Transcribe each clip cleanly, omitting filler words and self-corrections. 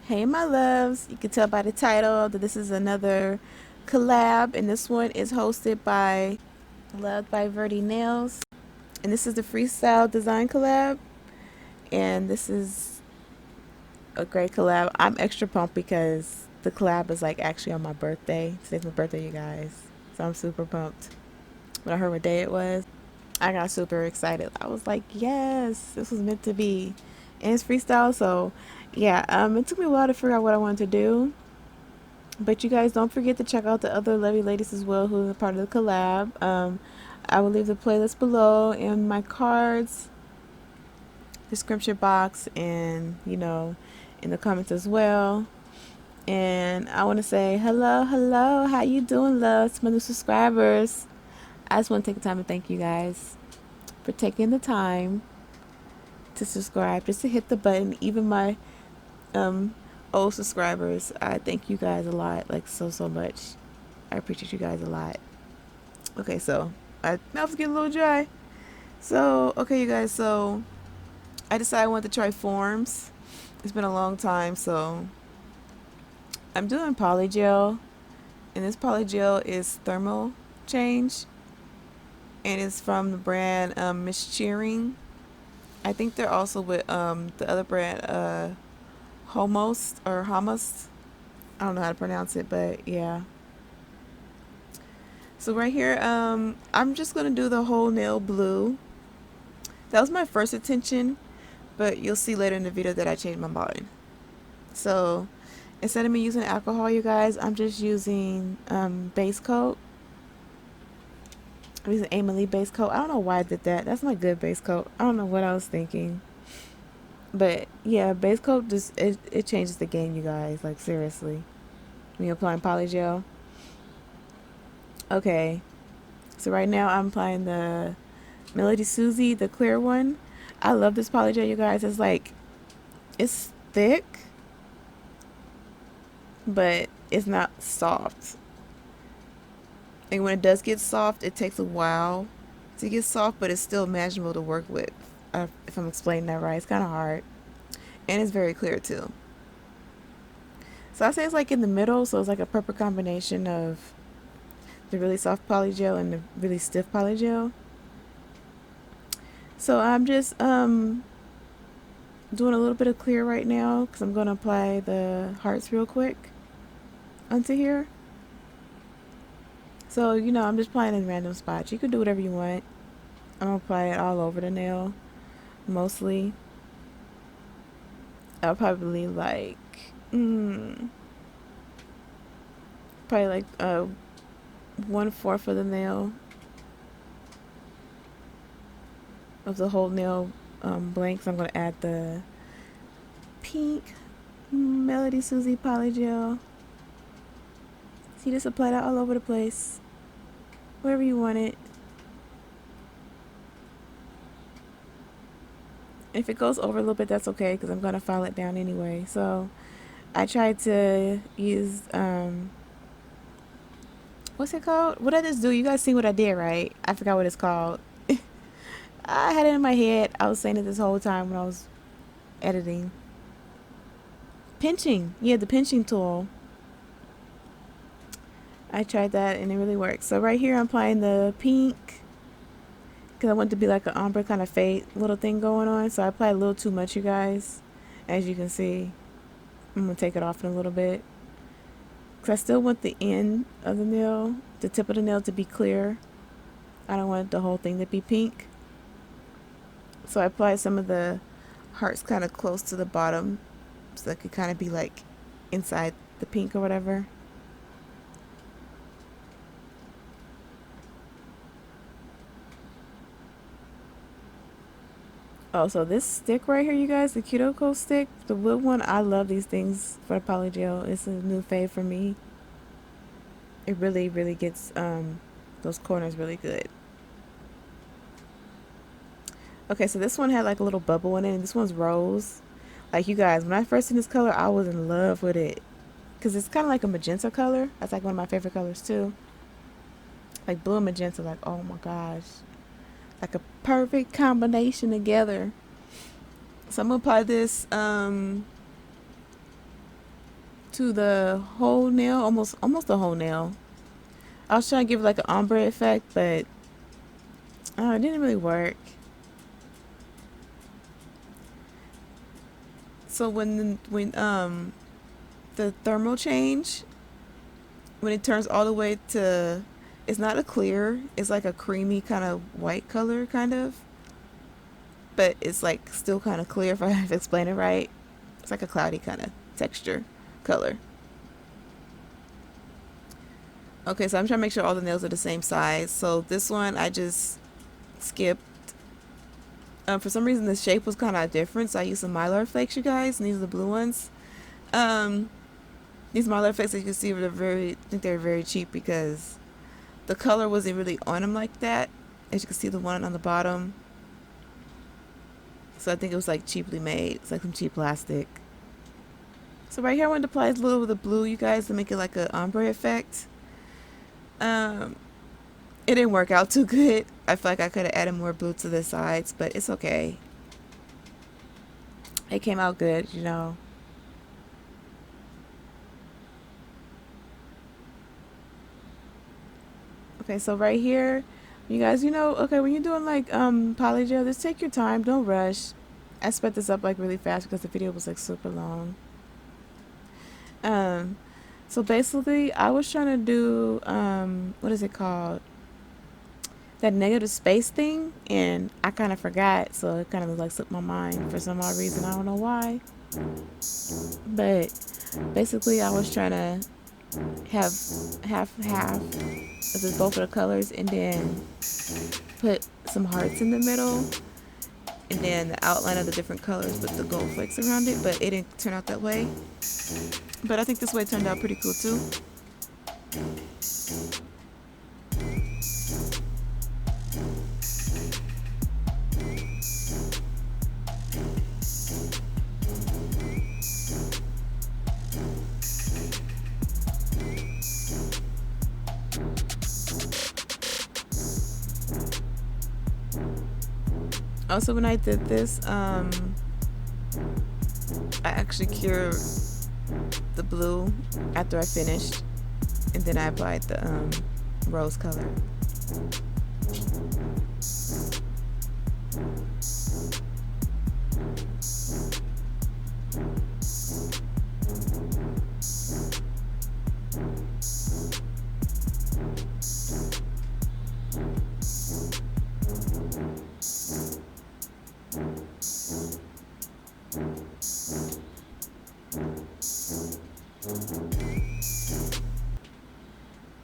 Hey my loves, you can tell by the title that this is another collab, and this one is hosted by Loved by Verdie Nails, and this is the Freestyle design collab, and this is a great collab. I'm extra pumped because the collab is like actually on my birthday. Today's my birthday, you guys, so I'm super pumped. When I heard what day it was, I got super excited. I was like, yes, this was meant to be, and it's freestyle, so yeah. It took me a while to figure out what I wanted to do. But you guys don't forget to check out the other lovely ladies as well who are part of the collab. I will leave the playlist below in my cards, description box, and in the comments as well. And I want to say hello, hello, how you doing, love, to my new subscribers. I just want to take the time to thank you guys for taking the time to subscribe, just to hit the button. Even my um, old subscribers, I thank you guys a lot, like so much. I appreciate you guys a lot. Okay, so my mouth's getting a little dry. So, okay, you guys, so I decided I wanted to try forms. It's been a long time, so I'm doing polygel, and this polygel is thermal change, and it's from the brand Miss Cheering. I think they're also with the other brand Homos or Homos. I don't know how to pronounce it, but yeah. So right here, I'm just gonna do the whole nail blue. That was my first intention, but you'll see later in the video that I changed my mind. So instead of me using alcohol, you guys, I'm just using base coat. I'm using Emily base coat. I don't know why I did that. That's my good base coat. I don't know what I was thinking. But yeah, base coat just it changes the game, you guys. Like seriously. When you're applying polygel. Okay. So right now I'm applying the melodysusie, the clear one. I love this polygel, you guys. It's thick, but it's not soft. And when it does get soft, it takes a while to get soft, but it's still manageable to work with. If I'm explaining that right, it's kind of hard, and it's very clear too. So I say it's like in the middle, so it's like a perfect combination of the really soft polygel and the really stiff polygel. So I'm just doing a little bit of clear right now because I'm going to apply the hearts real quick onto here. So I'm just applying in random spots. You can do whatever you want. I'm gonna apply it all over the nail, mostly. I'll probably probably like 1/4 of the nail of the whole nail blank. So I'm gonna add the pink melodysusie polygel. So you just apply that all over the place, wherever you want it. If it goes over a little bit, that's okay because I'm gonna file it down anyway. So I tried to use what's it called? What did I just do? You guys see what I did, right? I forgot what it's called. I had it in my head. I was saying it this whole time when I was editing. Pinching. Yeah, the pinching tool. I tried that and it really works. So right here I'm applying the pink because I want it to be like an ombre kind of fade little thing going on. So I applied a little too much, you guys. As you can see, I'm going to take it off in a little bit. Because I still want the end of the nail, the tip of the nail to be clear. I don't want the whole thing to be pink. So I applied some of the hearts kind of close to the bottom so it could kind of be like inside the pink or whatever. Oh, so this stick right here, you guys, the cuticle stick, the wood one, I love these things for the polygel. It's a new fave for me. It really, really gets those corners really good. Okay, so this one had like a little bubble in it, and this one's rose. Like you guys, when I first seen this color, I was in love with it. Because it's kind of like a magenta color. That's like one of my favorite colors too. Like blue and magenta, like oh my gosh. Like a perfect combination together. So I'm gonna apply this to the whole nail, almost the whole nail. I was trying to give it like an ombre effect, but it didn't really work. So when the thermal change, when it turns all the way to, it's not a clear, it's like a creamy kind of white color kind of, but it's like still kind of clear if I have to explain it right. It's like a cloudy kind of texture color. Okay, so I'm trying to make sure all the nails are the same size. So this one I just skipped. For some reason the shape was kind of different, so I used some mylar flakes, you guys, and these are the blue ones. These mylar flakes, as you can see, I think they're very cheap because the color wasn't really on them like that. As you can see, the one on the bottom. So I think it was like cheaply made. It's like some cheap plastic. So right here I wanted to apply a little of the blue, you guys, to make it like an ombre effect. It didn't work out too good. I feel like I could have added more blue to the sides, but it's okay. It came out good, you know. Okay, so right here, you guys, you know, okay, when you're doing like polygel, just take your time, don't rush. I sped this up like really fast because the video was like super long. So basically I was trying to do what is it called, that negative space thing, and I kind of forgot, so it kind of like slipped my mind for some odd reason. I don't know why, but basically I was trying to have half of both of the colors, and then put some hearts in the middle, and then the outline of the different colors with the gold flakes around it, but it didn't turn out that way. But I think this way turned out pretty cool too. Also, when I did this, I actually cured the blue after I finished, and then I applied the rose color.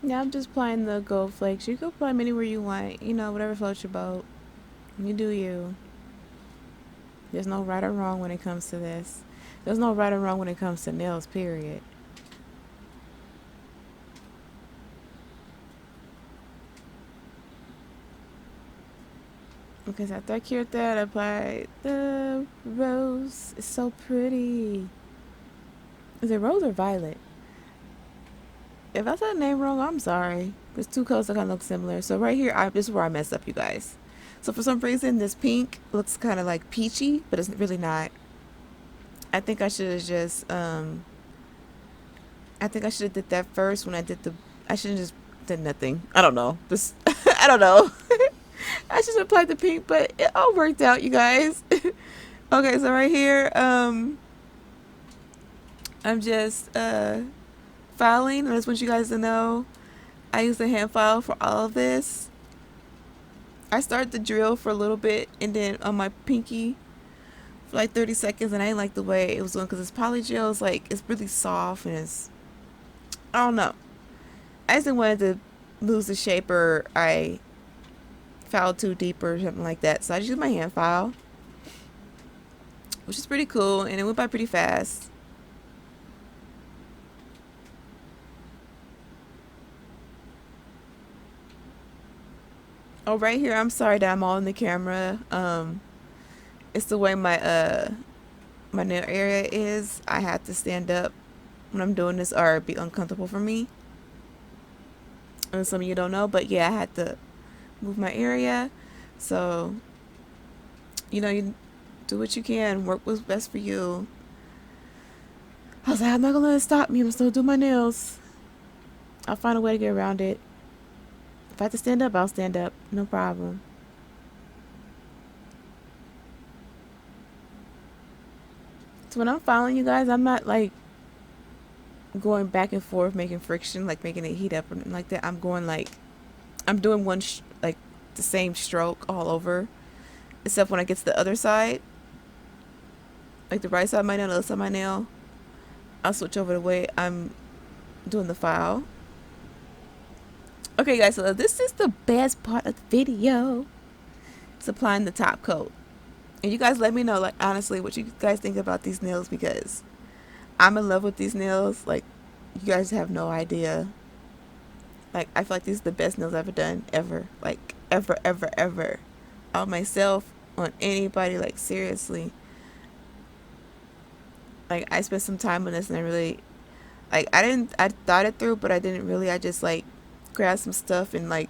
Yeah, I'm just applying the gold flakes. You can apply them anywhere you want, you know, whatever floats your boat. You do you. There's no right or wrong when it comes to this. There's no right or wrong when it comes to nails, period. Okay, so after I cured that, I applied the rose. It's so pretty. Is it rose or violet? If I said the name wrong, I'm sorry. There's two colors that kind of look similar. So right here, this is where I messed up, you guys. So for some reason, this pink looks kind of like peachy, but it's really not. I think I should have just, I think I should have did that first when I did I should have just did nothing. I don't know. This, I don't know. I should have applied the pink, but it all worked out, you guys. Okay, so right here, I'm just, filing. I just want you guys to know I use a hand file for all of this. I started the drill for a little bit, and then on my pinky for like 30 seconds, and I didn't like the way it was doing because it's polygel. It's like, it's really soft, and it's, I don't know. I just didn't want to lose the shape, or I filed too deep or something like that. So I just used my hand file, which is pretty cool, and it went by pretty fast. Oh, right here, I'm sorry that I'm all in the camera. It's the way my my nail area is. I have to stand up when I'm doing this, or it'd be uncomfortable for me. And some of you don't know, but yeah, I had to move my area. So, you know, you do what you can, work what's best for you. I was like, I'm not gonna let it stop me. I'm still do my nails. I'll find a way to get around it. If I have to stand up, I'll stand up. No problem. So when I'm filing, you guys, I'm not like going back and forth making friction, like making it heat up or anything like that. I'm going like, I'm doing one like the same stroke all over, except when I get to the other side, like the right side of my nail, the other side of my nail, I'll switch over the way I'm doing the file. Okay guys, so this is the best part of the video. It's applying the top coat. And you guys let me know, like, honestly, what you guys think about these nails, because I'm in love with these nails. Like, you guys have no idea. Like, I feel like these are the best nails I've ever done, ever. Like, ever, ever, ever. On myself, on anybody, like, seriously. Like, I spent some time on this, and I really, like, I thought it through, but I didn't really. I just, like, grabbed some stuff and, like,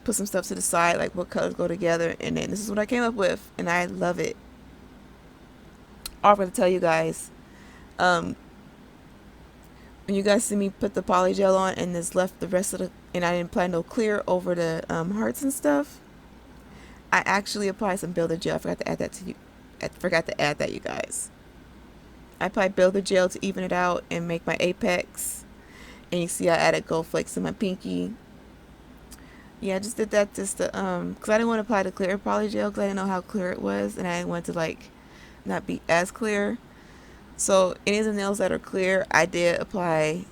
put some stuff to the side, like what colors go together, and then this is what I came up with, and I love it. I'm going to tell you guys, when you guys see me put the polygel on and this left the rest of the, and I didn't apply no clear over the hearts and stuff, I actually applied some builder gel. I forgot to add that to you. I forgot to add that, you guys. I applied builder gel to even it out and make my apex, and you see I added gold flakes to my pinky. Yeah, I just did that just to, because I didn't want to apply the clear polygel because I didn't know how clear it was, and I didn't want to, like, not be as clear. So any of the nails that are clear, I did apply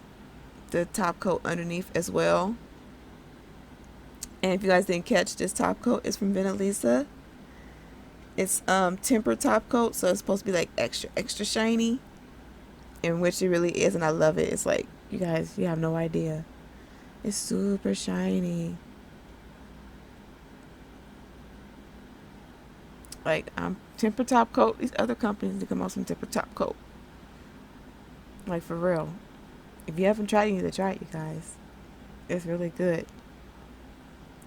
the top coat underneath as well. And if you guys didn't catch, this top coat is from Venalisa. It's tempered top coat, so it's supposed to be like extra shiny, in which it really is, and I love it. It's like, you guys, you have no idea. It's super shiny. Like, temper top coat. These other companies, they come out some temper top coat. Like, for real. If you haven't tried it, you need to try it, you guys. It's really good.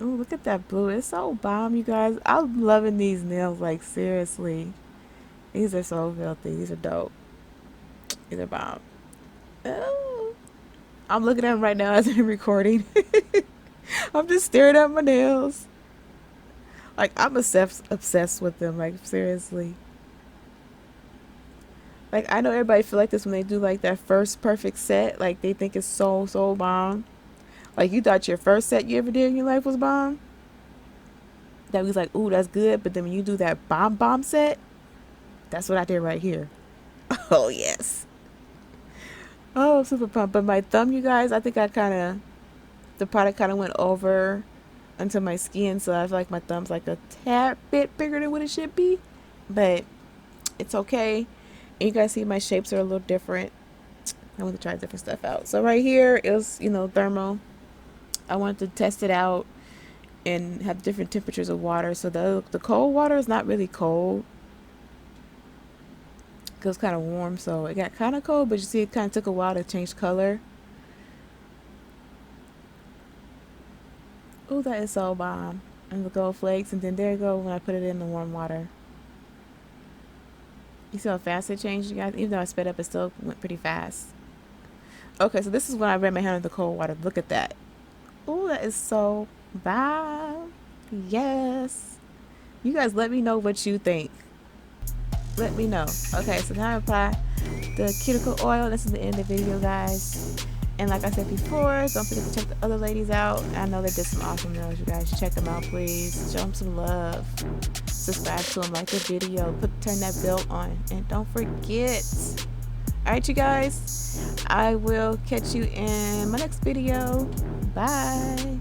Oh, look at that blue. It's so bomb, you guys. I'm loving these nails, like, seriously. These are so filthy. These are dope. These are bomb. Oh. I'm looking at them right now as I'm recording. I'm just staring at my nails. Like, I'm obsessed with them, like, seriously. Like, I know everybody feel like this when they do, like, that first perfect set. Like, they think it's so, so bomb. Like, you thought your first set you ever did in your life was bomb? That was like, ooh, that's good. But then when you do that bomb set, that's what I did right here. Oh, yes. Oh, super pumped. But my thumb, you guys, I think the product kind of went over onto my skin, so I feel like my thumb's like a tad bit bigger than what it should be, but it's okay. And you guys see my shapes are a little different. I want to try different stuff out. So right here is, you know, thermal. I wanted to test it out and have different temperatures of water. So the cold water is not really cold. It was kind of warm, so it got kind of cold, but you see it kind of took a while to change color. Oh, that is so bomb. And the gold flakes, and then there you go when I put it in the warm water. You see how fast it changed, you guys? Even though I sped up, it still went pretty fast. Okay, so this is when I ran my hand in the cold water. Look at that. Oh, that is so bomb. Yes. You guys let me know what you think. Let me know. Okay, so now I apply the cuticle oil. This is the end of the video, guys. And like I said before, don't forget to check the other ladies out. I know they did some awesome nails, you guys. Check them out, please. Show them some love. Subscribe to them, like the video, turn that bell on, and don't forget. Alright, you guys. I will catch you in my next video. Bye.